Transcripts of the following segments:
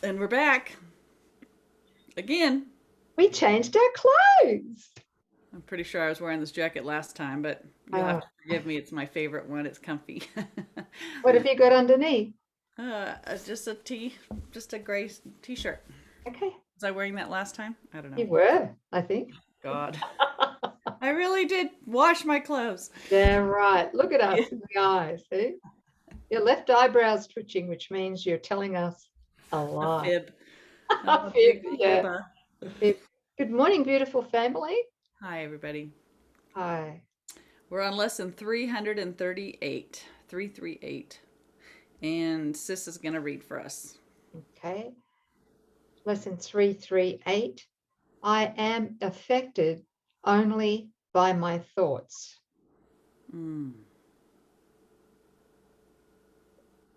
And we're back again. We changed our clothes. I'm pretty sure I was wearing this jacket last time, but you'll have Oh, to forgive me. It's my favorite one. It's comfy. what have you got underneath? Just a just a gray t-shirt. Okay, Was I wearing that last time? I don't know. you were, I think. God, I really did wash my clothes. Yeah, right. Look at us in the eyes. See? Your left eyebrow's twitching, which means you're telling us a A lie. fib. I'm A a fib, big yeah. fibber. A fib. Good morning, beautiful family. Hi, everybody. Hi. We're on lesson 338. 338. And Sis is going to read for us. Okay. Lesson 338. I am affected only by my thoughts. Mm.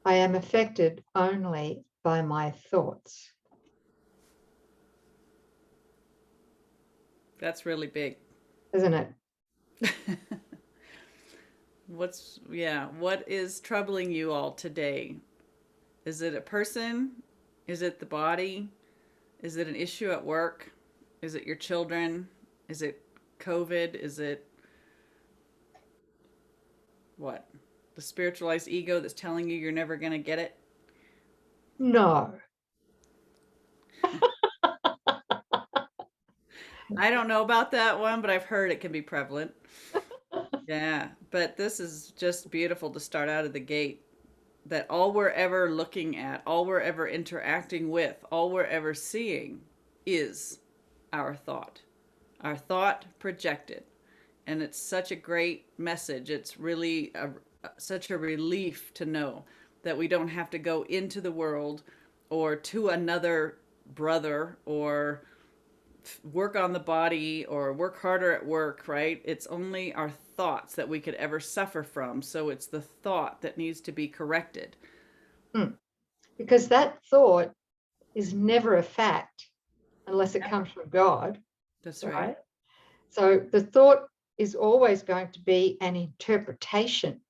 I am affected only by my thoughts. That's really big. Isn't it? What is troubling you all today? Is it a person? Is it the body? Is it an issue at work? Is it your children? Is it COVID? Is it what? The spiritualized ego that's telling you you're never going to get it? No. I don't know about that one, but I've heard it can be prevalent. Yeah, but this is just beautiful to start out of the gate. That all we're ever looking at, all we're ever interacting with, all we're ever seeing is our thought projected. And it's such a great message. It's really such a relief to know that we don't have to go into the world or to another brother or work on the body or work harder at work, right? It's only our thoughts that we could ever suffer from. So it's the thought that needs to be corrected. Because that thought is never a fact unless it comes from God, That's right. right? So the thought is always going to be an interpretation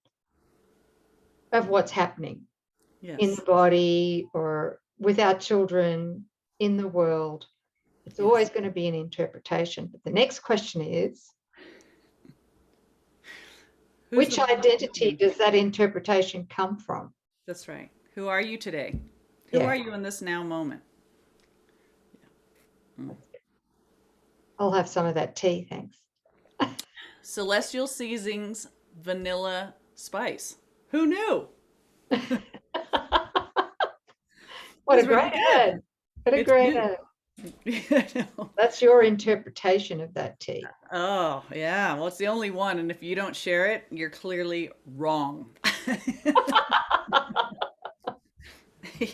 of what's happening in the Yes. body or with our children in the world. It's Yes. always going to be an interpretation. But the next question is, Who's the which one identity speaking? does that interpretation come from? That's right. Who are you today? Who are Yeah, you in this now moment? Mm. I'll have some of that tea, thanks. Celestial Seasonings Vanilla Spice. Who knew? What a It's really great good. ad. What a It's great beautiful. ad. I know. That's your interpretation of that tea. Oh, yeah. Well, it's the only one. And if you don't share it, you're clearly wrong.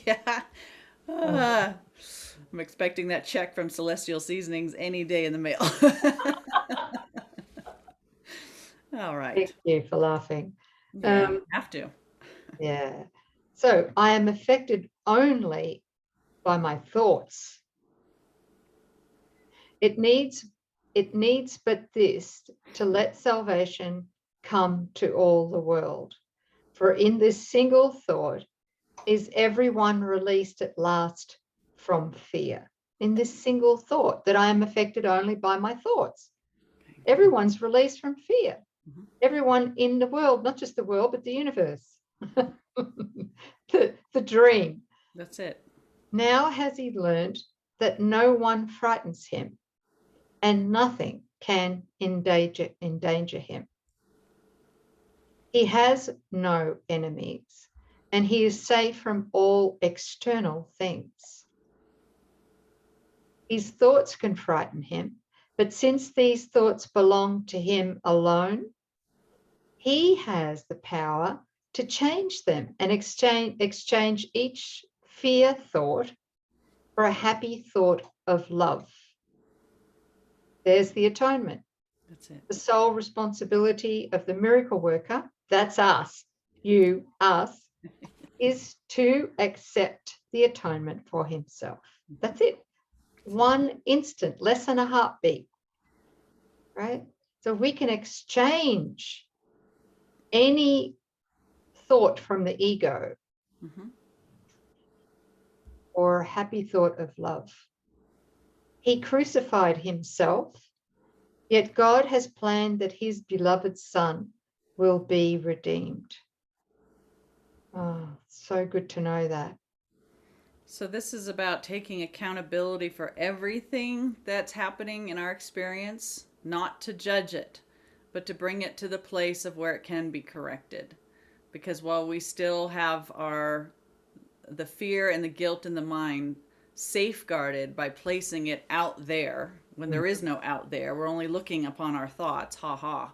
Yeah. Ah, I'm expecting that check from Celestial Seasonings any day in the mail. All right. Thank you for laughing. Yeah, Um, have to. yeah. So I am affected only by my thoughts. It needs but this to let salvation come to all the world. For in this single thought is everyone released at last from fear. In this single thought that I am affected only by my thoughts. Everyone's released from fear. Mhm. Everyone in the world, not just the world, but the universe. the dream. That's it. Now has he learned that no one frightens him and nothing can endanger him. He has no enemies and he is safe from all external things. His thoughts can frighten him, but since these thoughts belong to him alone, he has the power to change them and exchange each fear thought for a happy thought of love. There's the atonement. That's it. The sole responsibility of the miracle worker, that's us, you, us, is to accept the atonement for himself. That's it. One instant, less than a heartbeat, right? So we can exchange any thought from the ego Mm-hmm. or a happy thought of love. He crucified himself, yet God has planned that his beloved Son will be redeemed. Oh, so good to know that. So this is about taking accountability for everything that's happening in our experience, not to judge it, but to bring it to the place of where it can be corrected. Because while we still have the fear and the guilt in the mind safeguarded by placing it out there, when there is no out there, we're only looking upon our thoughts, ha ha.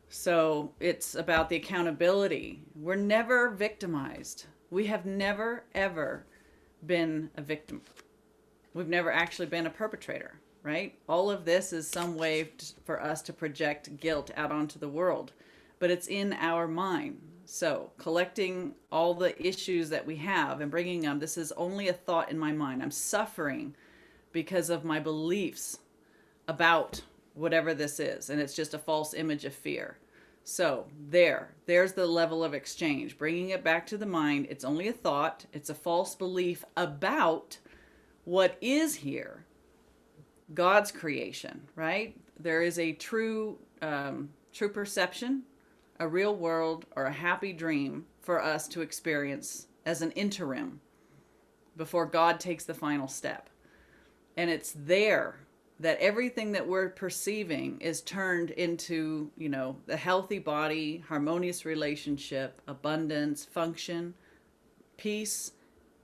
So it's about the accountability. We're never victimized. We have never, ever been a victim. We've never actually been a perpetrator, right? All of this is some way for us to project guilt out onto the world, but it's in our mind. So collecting all the issues that we have and bringing them, this is only a thought in my mind. I'm suffering because of my beliefs about whatever this is, and it's just a false image of fear. So there's the level of exchange, bringing it back to the mind. It's only a thought. It's a false belief about what is here, God's creation, right? There is a true perception, a real world, or a happy dream for us to experience as an interim before God takes the final step. And it's there that everything that we're perceiving is turned into, the healthy body, harmonious relationship, abundance, function, peace,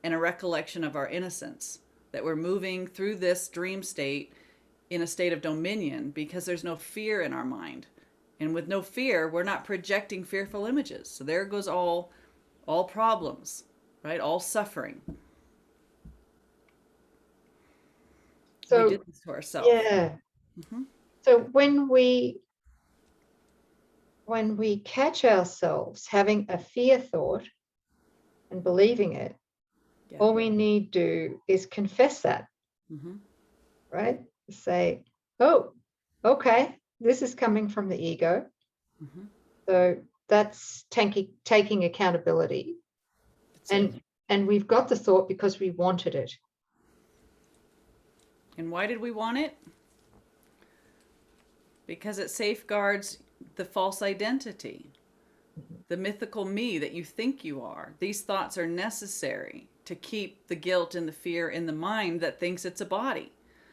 and a recollection of our innocence. That we're moving through this dream state in a state of dominion because there's no fear in our mind. And with no fear, we're not projecting fearful images. So there goes all problems, right? All suffering. So we did this to ourselves. Yeah. Mm-hmm. So when we catch ourselves having a fear thought and believing it, all we need to do is confess that, right? Say, oh, okay, this is coming from the ego. So that's taking accountability. And we've got the thought because we wanted it. And why did we want it? Because it safeguards the false identity, the mythical me that you think you are. These thoughts are necessary to keep the guilt and the fear in the mind that thinks it's a body.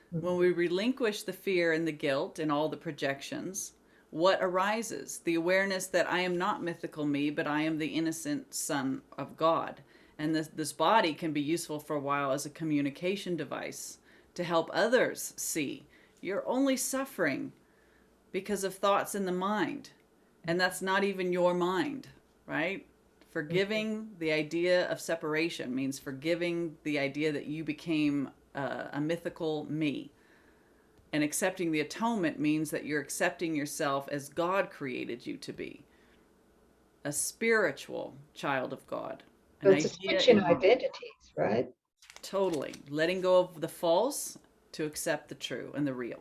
When we relinquish the fear and the guilt and all the projections, what arises? The awareness that I am not mythical me, but I am the innocent son of God. And this body can be useful for a while as a communication device to help others see you're only suffering because of thoughts in the mind. And that's not even your mind, right? Forgiving the idea of separation means forgiving the idea that you became a mythical me. And accepting the atonement means that you're accepting yourself as God created you to be. A spiritual child of God. So it's a switch in identities, right? Totally. Letting go of the false to accept the true and the real.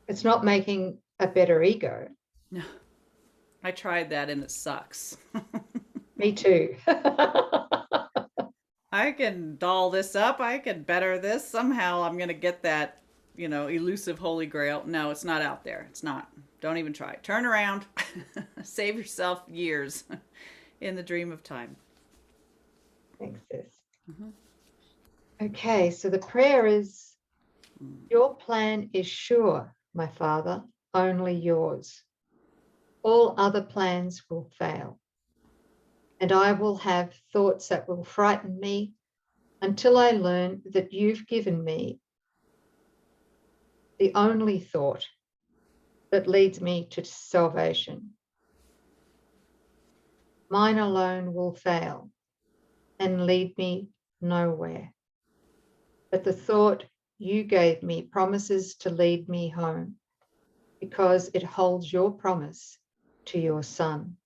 It's not making a better ego. No. I tried that and it sucks. Me too. I can doll this up. I can better this. Somehow I'm going to get that, elusive holy grail. No, it's not out there. It's not. Don't even try. Turn around. Save yourself years in the dream of time. Thanks, sis. Okay, so the prayer is, your plan is sure, my Father, only yours. All other plans will fail. And I will have thoughts that will frighten me until I learn that you've given me the only thought that leads me to salvation. Mine alone will fail and lead me nowhere. But the thought you gave me promises to lead me home because it holds your promise to your Son.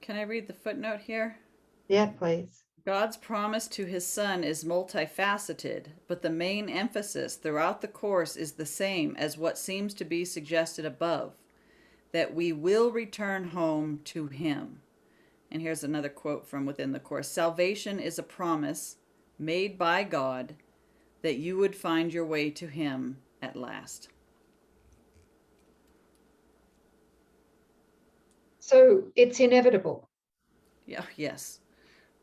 Can I read the footnote here? Yeah, please. God's promise to his Son is multifaceted, but the main emphasis throughout the course is the same as what seems to be suggested above, that we will return home to him. And here's another quote from within the Course. Salvation is a promise made by God that you would find your way to Him at last. So it's inevitable. Yeah, yes.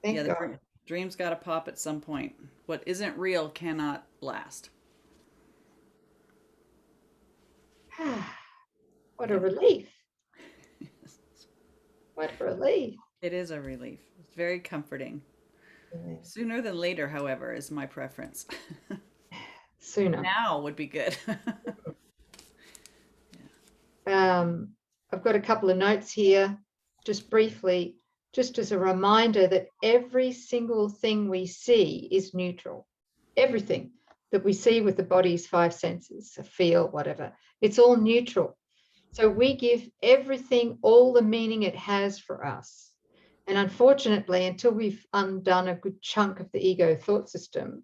Thank Yeah, God. dream's got to pop at some point. What isn't real cannot last. What Yeah. a relief. What a relief. It is a relief. It's very comforting. Yeah. Sooner than later, however, is my preference. Sooner. Now would be good. I've got a couple of notes here, just briefly, just as a reminder that every single thing we see is neutral. Everything that we see with the body's five senses, feel, whatever, it's all neutral. So we give everything all the meaning it has for us. And unfortunately, until we've undone a good chunk of the ego thought system,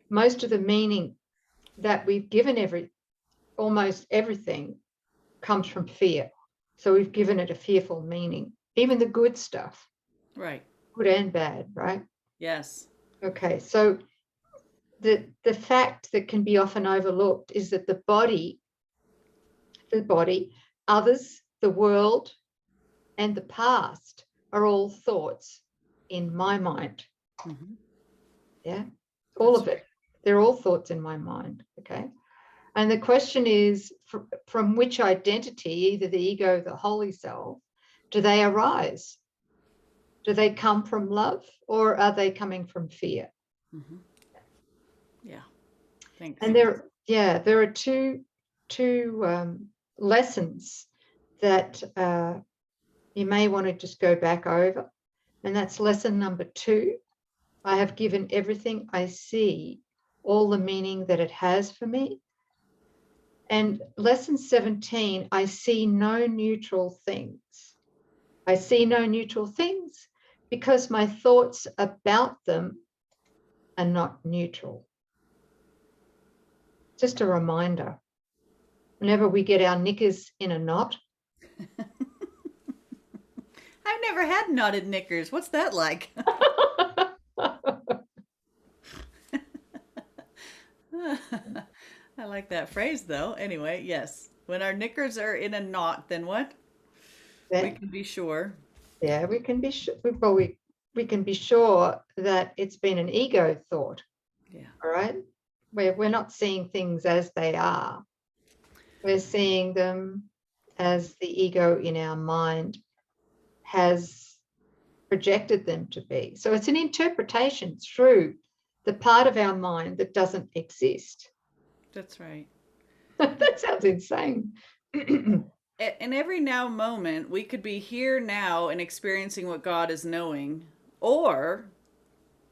most of the meaning that we've given almost everything comes from fear. So we've given it a fearful meaning, even the good stuff. Right. Good and bad, right? Yes. Okay, so the fact that can be often overlooked is that the body, others, the world, and the past are all thoughts in my mind. Mm-hmm. Yeah, all That's of it. They're all thoughts in my mind. Okay. And the question is, from which identity, either the ego, the holy self, do they arise? Do they come from love, or are they coming from fear? Mm-hmm. Yeah. Thanks. And there are two lessons that you may want to just go back over. And that's lesson number 2. I have given everything I see all the meaning that it has for me. And lesson 17, I see no neutral things. I see no neutral things because my thoughts about them are not neutral. Just a reminder. Whenever we get our knickers in a knot. I've never had knotted knickers. What's that like? I like that phrase though. Anyway, yes. When our knickers are in a knot, then what? We can be sure. Yeah, we can be sure. Well, we can be sure that it's been an ego thought. Yeah. All right. We're not seeing things as they are. We're seeing them as the ego in our mind has projected them to be. So it's an interpretation through the part of our mind that doesn't exist. That's right. That sounds insane. In every now moment, we could be here now and experiencing what God is knowing, or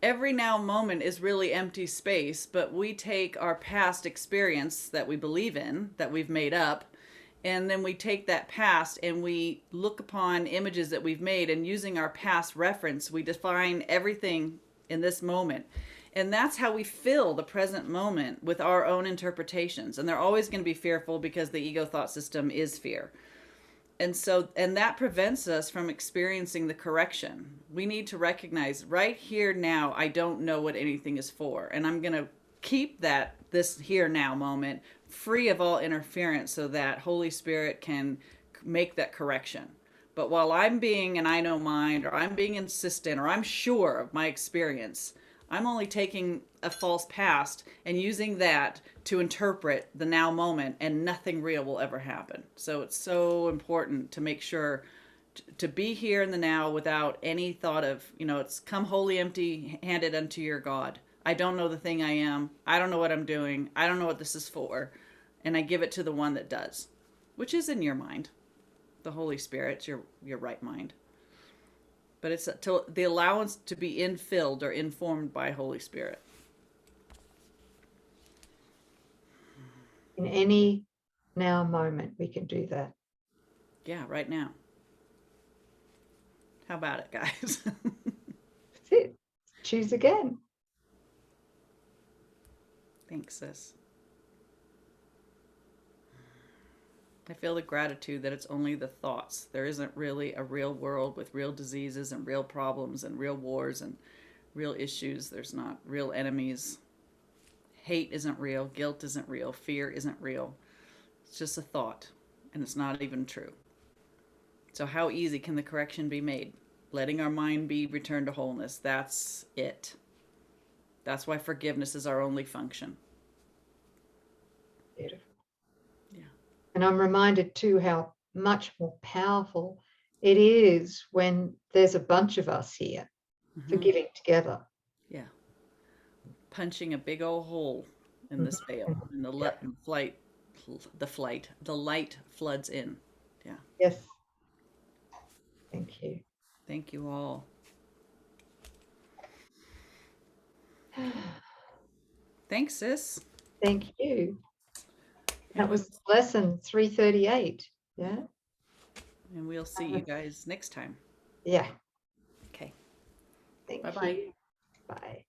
every now moment is really empty space, but we take our past experience that we believe in, that we've made up, and then we take that past and we look upon images that we've made, and using our past reference, we define everything in this moment. And that's how we fill the present moment with our own interpretations. And they're always going to be fearful because the ego thought system is fear. And that prevents us from experiencing the correction. We need to recognize right here now, I don't know what anything is for. And I'm going to keep this here now moment free of all interference so that Holy Spirit can make that correction. But while I'm being an I know mind, or I'm being insistent, or I'm sure of my experience, I'm only taking a false past and using that to interpret the now moment, and nothing real will ever happen. So it's so important to make sure to be here in the now without any thought of, it's come wholly empty handed unto your God. I don't know the thing I am. I don't know what I'm doing. I don't know what this is for. And I give it to the one that does, which is in your mind. The Holy Spirit, your right mind. But it's the allowance to be infilled or informed by Holy Spirit. In any now moment, we can do that. Yeah, right now. How about it, guys? That's it. Choose again. Thanks, sis. I feel the gratitude that it's only the thoughts. There isn't really a real world with real diseases and real problems and real wars and real issues. There's not real enemies. Hate isn't real. Guilt isn't real. Fear isn't real. It's just a thought, and it's not even true. So, how easy can the correction be made? Letting our mind be returned to wholeness. That's it. That's why forgiveness is our only function. Beautiful. Yeah. And I'm reminded too how much more powerful it is when there's a bunch of us here forgiving together. Yeah. Punching a big old hole in this veil, and the Yep. the light floods in. Yeah. Yes. Thank you. Thank you all. Thanks, sis. Thank you. And That was lesson 338. Yeah. we'll see you guys next time. Yeah. Okay. Thank Bye-bye. you. Bye.